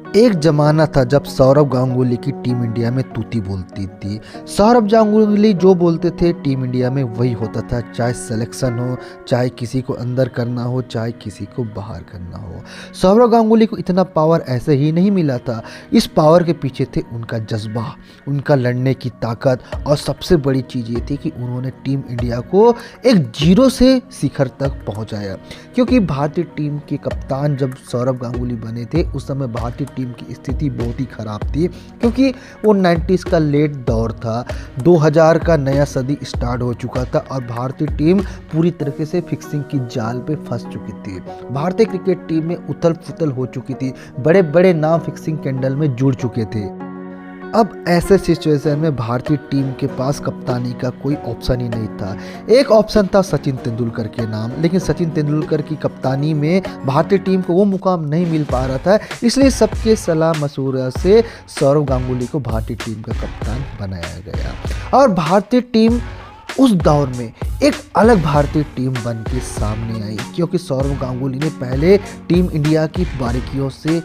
एक ज़माना था जब सौरव गांगुली की टीम इंडिया में तूती बोलती थी। सौरव गांगुली जो बोलते थे टीम इंडिया में वही होता था, चाहे सिलेक्शन हो, चाहे किसी को अंदर करना हो, चाहे किसी को बाहर करना हो। सौरव गांगुली को इतना पावर ऐसे ही नहीं मिला था। इस पावर के पीछे थे उनका जज्बा, उनका लड़ने की ताकत, और सबसे बड़ी चीज़ ये थी कि उन्होंने टीम इंडिया को एक जीरो से शिखर तक पहुंचाया। क्योंकि भारतीय टीम के कप्तान जब सौरव गांगुली बने थे उस समय भारतीय टीम की स्थिति बहुत ही खराब थी, क्योंकि वो 90s का लेट दौर था, 2000 का नया सदी स्टार्ट हो चुका था और भारतीय टीम पूरी तरीके से फिक्सिंग की जाल पे फंस चुकी थी। भारतीय क्रिकेट टीम में उथल पुथल हो चुकी थी, बड़े बड़े नाम फिक्सिंग कैंडल में जुड़ चुके थे। अब ऐसे सिचुएशन में भारतीय टीम के पास कप्तानी का कोई ऑप्शन ही नहीं था। एक ऑप्शन था सचिन तेंदुलकर के नाम, लेकिन सचिन तेंदुलकर की कप्तानी में भारतीय टीम को वो मुकाम नहीं मिल पा रहा था, इसलिए सबके सलाह मशवरा से सौरव गांगुली को भारतीय टीम का कप्तान बनाया गया। और भारतीय टीम उस दौर में एक अलग भारतीय टीम बन के सामने आई, क्योंकि सौरव गांगुली ने पहले टीम इंडिया की बारीकियों से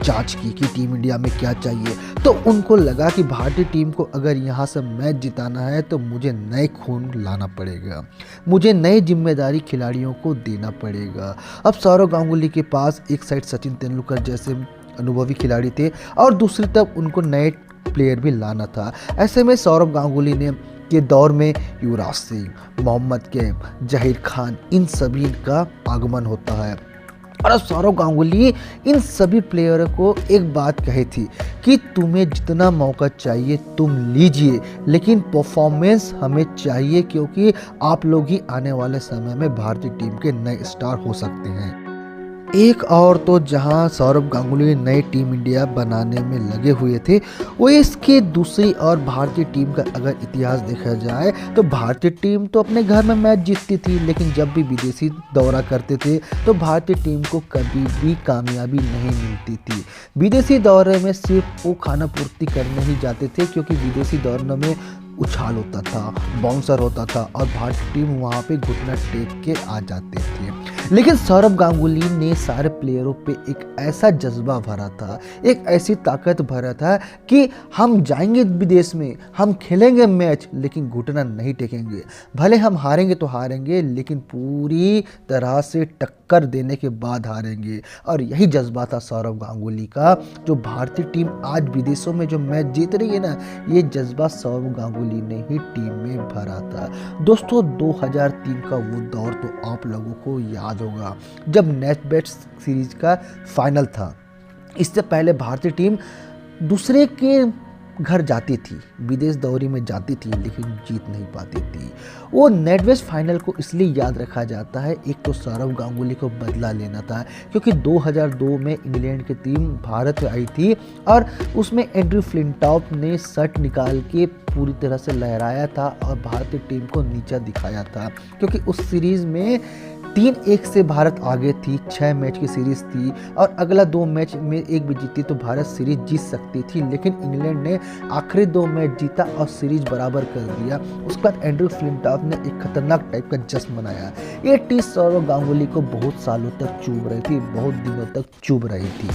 जांच की कि टीम इंडिया में क्या चाहिए। तो उनको लगा कि भारतीय टीम को अगर यहाँ से मैच जिताना है तो मुझे नए खून लाना पड़ेगा, मुझे नई जिम्मेदारी खिलाड़ियों को देना पड़ेगा। अब सौरव गांगुली के पास एक साइड सचिन तेंदुलकर जैसे अनुभवी खिलाड़ी थे और दूसरी तरफ उनको नए प्लेयर भी लाना था। ऐसे में सौरव गांगुली ने के दौर में युवराज सिंह, मोहम्मद कैफ, जहीर खान, इन सभी का आगमन होता है। और अब सौरव गांगुली इन सभी प्लेयरों को एक बात कही थी कि तुम्हें जितना मौका चाहिए तुम लीजिए, लेकिन परफॉर्मेंस हमें चाहिए, क्योंकि आप लोग ही आने वाले समय में भारतीय टीम के नए स्टार हो सकते हैं। एक और तो जहां सौरव गांगुली नई टीम इंडिया बनाने में लगे हुए थे, वो इसके दूसरी और भारतीय टीम का अगर इतिहास देखा जाए तो भारतीय टीम तो अपने घर में मैच जीतती थी, लेकिन जब भी विदेशी दौरा करते थे तो भारतीय टीम को कभी भी कामयाबी नहीं मिलती थी। विदेशी दौरे में सिर्फ वो खाना पूर्ति करने ही जाते थे, क्योंकि विदेशी दौरों में उछाल होता था, बाउंसर होता था और भारतीय टीम वहाँ पे घुटना टेक के आ जाते थे। लेकिन सौरव गांगुली ने सारे प्लेयरों पे एक ऐसा जज्बा भरा था, एक ऐसी ताकत भरा था कि हम जाएंगे विदेश में, हम खेलेंगे मैच, लेकिन घुटना नहीं टेकेंगे। भले हम हारेंगे तो हारेंगे, लेकिन पूरी तरह से टक्कर देने के बाद हारेंगे। और यही जज्बा था सौरव गांगुली का, जो भारतीय टीम आज विदेशों में जो मैच जीत रही है ना, ये जज्बा सौरव गांगुली ने ही टीम में भरा था। दोस्तों 2003 का वो दौर तो आप लोगों को याद होगा, जब नेट बेस्ट सीरीज का फाइनल था। इससे पहले भारतीय टीम दूसरे के घर जाती थी, विदेश दौरे में जाती थी, लेकिन जीत नहीं पाती थी। वो नेट वेस्ट फाइनल को इसलिए याद रखा जाता है, एक तो सौरव गांगुली को बदला लेना था, क्योंकि 2002 में इंग्लैंड की टीम भारत में आई थी और उसमें एंड्रयू फ्लिंटॉफ ने शट निकाल के पूरी तरह से लहराया था और भारतीय टीम को नीचा दिखाया था, क्योंकि उस सीरीज में 3-1 से भारत आगे थी। 6 मैच की सीरीज थी और अगला 2 मैच में एक भी जीती तो भारत सीरीज जीत सकती थी, लेकिन इंग्लैंड ने आखिरी 2 मैच जीता और सीरीज बराबर कर दिया। उसके बाद एंड्रयू फ्लिंटॉफ ने एक खतरनाक टाइप का जश्न मनाया। ये टीम सौरव गांगुली को बहुत सालों तक चुभ रही थी, बहुत दिनों तक चुभ रही थी।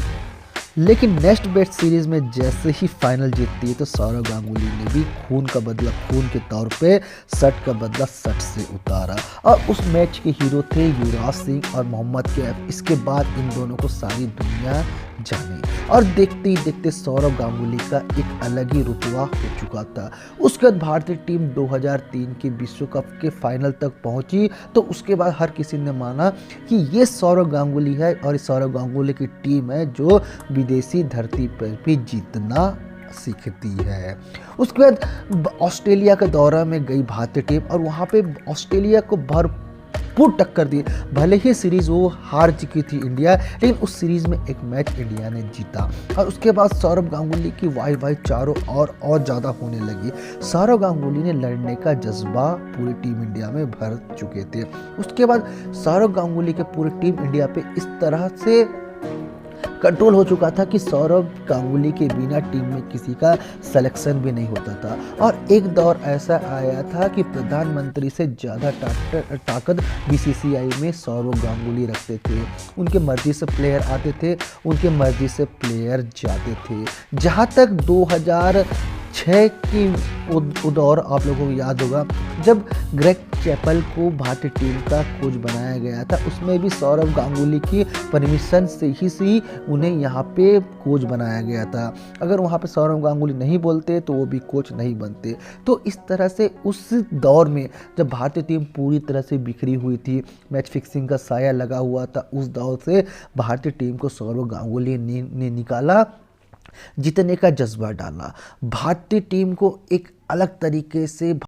लेकिन नेक्स्ट बेस्ट सीरीज में जैसे ही फाइनल जीतती है तो सौरव गांगुली ने भी खून का बदला खून के तौर पे शट का बदला शट से उतारा, और उस मैच के हीरो थे युवराज सिंह और मोहम्मद कैफ। इसके बाद इन दोनों को सारी दुनिया जाने, और देखते ही देखते सौरव गांगुली का एक अलग ही रुतबा हो चुका था। उसके बाद भारतीय टीम 2003 के विश्व कप के फाइनल तक पहुंची, तो उसके बाद हर किसी ने माना कि ये सौरव गांगुली है और इस सौरव गांगुली की टीम है जो विदेशी धरती पर भी जीतना सीखती है। उसके बाद ऑस्ट्रेलिया के दौरा में गई भारतीय टीम और वहाँ पे ऑस्ट्रेलिया को भरपूर टक्कर दी। भले ही सीरीज वो हार चुकी थी इंडिया, लेकिन उस सीरीज में एक मैच इंडिया ने जीता और उसके बाद सौरव गांगुली की वाई चारों और ज़्यादा होने लगी। सौरव गांगुली ने लड़ने का जज्बा पूरी टीम इंडिया में भर चुके थे। उसके बाद सौरव गांगुली के पूरी टीम इंडिया पे इस तरह से कंट्रोल हो चुका था कि सौरव गांगुली के बिना टीम में किसी का सिलेक्शन भी नहीं होता था। और एक दौर ऐसा आया था कि प्रधानमंत्री से ज़्यादा ताकत बीसीसीआई में सौरव गांगुली रखते थे। उनके मर्जी से प्लेयर आते थे, उनके मर्जी से प्लेयर जाते थे। जहाँ तक 2006 की वो दौर आप लोगों को याद होगा, जब ग्रेग चैपल को भारतीय टीम का कोच बनाया गया था, उसमें भी सौरव गांगुली की परमिशन से ही उन्हें यहाँ पे कोच बनाया गया था। अगर वहाँ पे सौरव गांगुली नहीं बोलते तो वो भी कोच नहीं बनते। तो इस तरह से उस दौर में जब भारतीय टीम पूरी तरह से बिखरी हुई थी, मैच फिक्सिंग का साया लगा हुआ था, उस दौर से भारतीय टीम को सौरव गांगुली ने निकाला, जीतने का जज्बा डाला, भारतीय टीम को एक अलग तरीके से